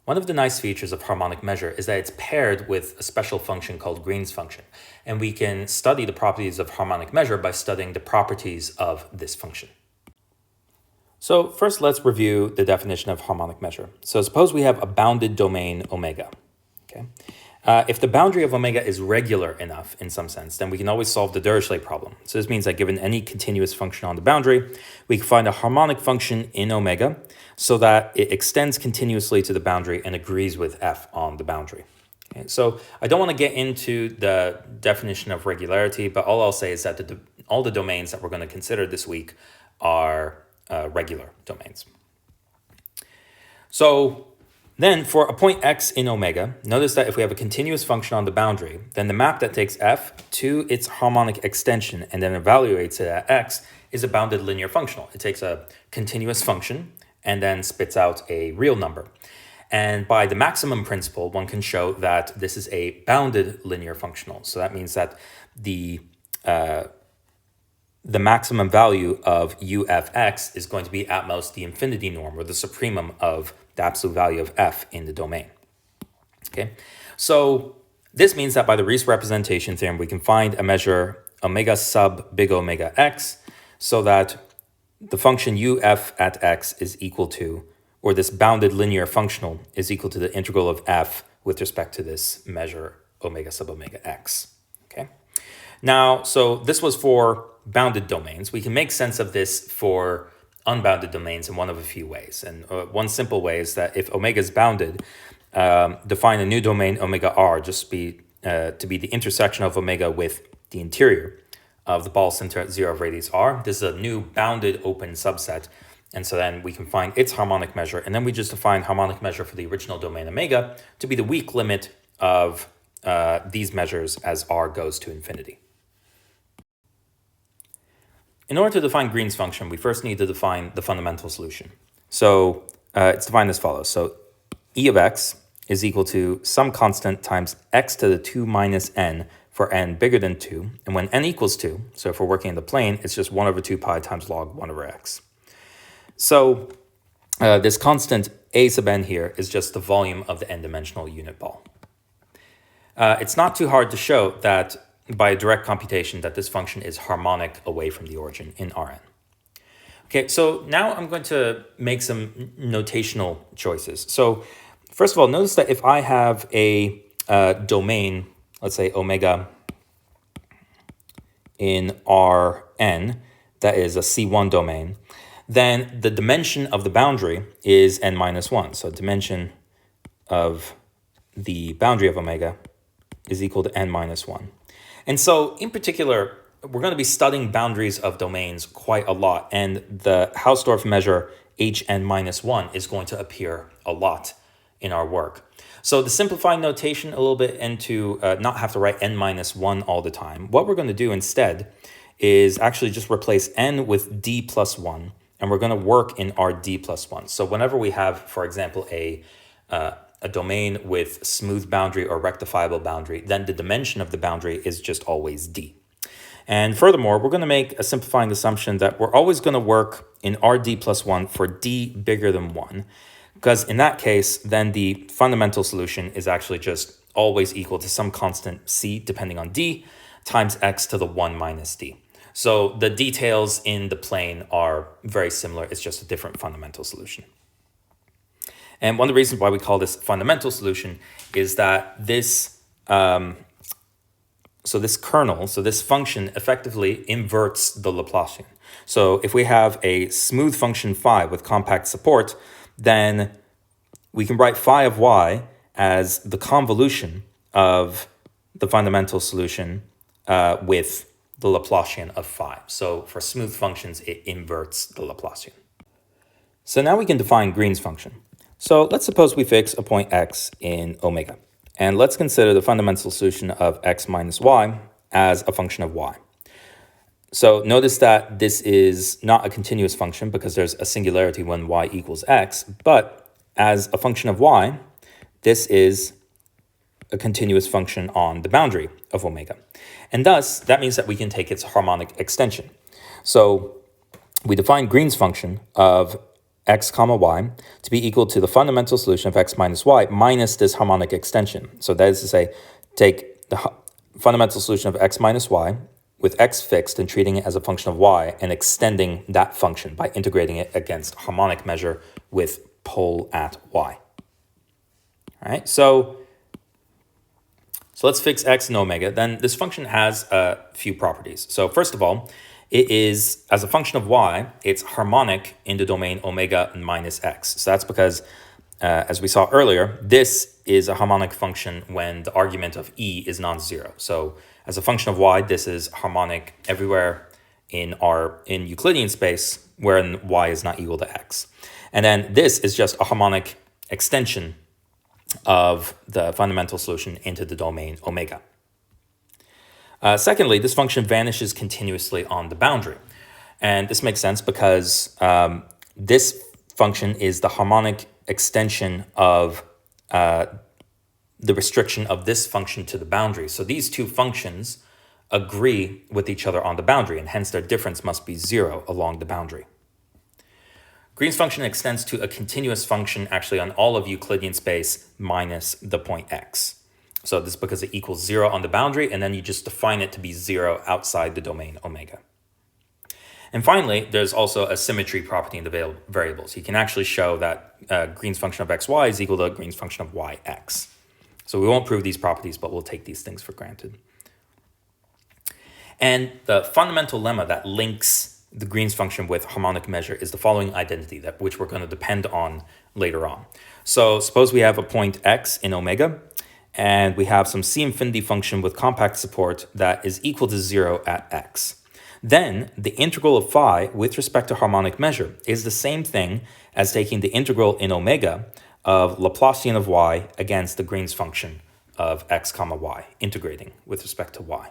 One of the nice features of harmonic measure is that it's paired with a special function called Green's function, and we can study the properties of harmonic measure by studying the properties of this function. So first, let's review the definition of harmonic measure. So suppose we have a bounded domain omega. Okay. If the boundary of omega is regular enough in some sense, then we can always solve the Dirichlet problem. So this means that given any continuous function on the boundary, we can find a harmonic function in omega so that it extends continuously to the boundary and agrees with f on the boundary. Okay, so I don't want to get into the definition of regularity, but all I'll say is that all the domains that we're going to consider this week are regular domains. So then for a point x in omega, notice that if we have a continuous function on the boundary, then the map that takes f to its harmonic extension and then evaluates it at x is a bounded linear functional. It takes a continuous function and then spits out a real number. And by the maximum principle, one can show that this is a bounded linear functional. So that means that the maximum value of ufx is going to be at most the infinity norm or the supremum of the absolute value of f in the domain. Okay, so this means that by the Riesz representation theorem, we can find a measure omega sub big omega x so that the function uf at x is equal to, or this bounded linear functional is equal to the integral of f with respect to this measure omega sub omega x. Okay, now, so this was for bounded domains. We can make sense of this for unbounded domains in one of a few ways. And one simple way is that if omega is bounded, define a new domain omega r just to be the intersection of omega with the interior of the ball center at 0 of radius r. This is a new bounded open subset. And so then we can find its harmonic measure. And then we just define harmonic measure for the original domain omega to be the weak limit of these measures as r goes to infinity. In order to define Green's function, we first need to define the fundamental solution. So it's defined as follows. So E of x is equal to some constant times x to the 2 minus n for n bigger than 2. And when n equals 2, so if we're working in the plane, it's just 1 over 2 pi times log 1 over x. So this constant a sub n here is just the volume of the n-dimensional unit ball. It's not too hard to show that by a direct computation that this function is harmonic away from the origin in Rn. Okay, so now I'm going to make some notational choices. So first of all, notice that if I have a domain, let's say omega in Rn, that is a C1 domain, then the dimension of the boundary is n minus 1. So dimension of the boundary of omega is equal to n minus 1. And so in particular, we're going to be studying boundaries of domains quite a lot. And the Hausdorff measure hn minus 1 is going to appear a lot in our work. So to simplify notation a little bit and to not have to write n minus 1 all the time, what we're going to do instead is actually just replace n with d plus 1. And we're going to work in our d plus 1. So whenever we have, for example, a domain with smooth boundary or rectifiable boundary, then the dimension of the boundary is just always d. And furthermore, we're going to make a simplifying assumption that we're always going to work in rd plus 1 for d bigger than 1, because in that case, then the fundamental solution is actually just always equal to some constant c, depending on d, times x to the 1 minus d. So the details in the plane are very similar. It's just a different fundamental solution. And one of the reasons why we call this fundamental solution is that this, this kernel, so this function effectively inverts the Laplacian. So if we have a smooth function phi with compact support, then we can write phi of y as the convolution of the fundamental solution with the Laplacian of phi. So for smooth functions, it inverts the Laplacian. So now we can define Green's function. So let's suppose we fix a point x in omega. And let's consider the fundamental solution of x minus y as a function of y. So notice that this is not a continuous function because there's a singularity when y equals x, but as a function of y, this is a continuous function on the boundary of omega. And thus, that means that we can take its harmonic extension. So we define Green's function of x comma y to be equal to the fundamental solution of x minus y minus this harmonic extension. So that is to say, take the fundamental solution of x minus y with x fixed and treating it as a function of y and extending that function by integrating it against harmonic measure with pole at y. All right, so let's fix x and omega. Then this function has a few properties. So first of all, it is, as a function of y, it's harmonic in the domain omega minus x. So that's because, as we saw earlier, this is a harmonic function when the argument of e is non-zero. So as a function of y, this is harmonic everywhere in Euclidean space where y is not equal to x. And then this is just a harmonic extension of the fundamental solution into the domain omega. Secondly, this function vanishes continuously on the boundary. And this makes sense because this function is the harmonic extension of the restriction of this function to the boundary. So these two functions agree with each other on the boundary, and hence their difference must be zero along the boundary. Green's function extends to a continuous function actually on all of Euclidean space minus the point x. So this is because it equals zero on the boundary, and then you just define it to be zero outside the domain omega. And finally, there's also a symmetry property in the variables. You can actually show that Green's function of xy is equal to Green's function of yx. So we won't prove these properties, but we'll take these things for granted. And the fundamental lemma that links the Green's function with harmonic measure is the following identity, which we're going to depend on later on. So suppose we have a point x in omega, and we have some C infinity function with compact support that is equal to 0 at x. Then the integral of phi with respect to harmonic measure is the same thing as taking the integral in omega of Laplacian of y against the Green's function of x comma y, integrating with respect to y.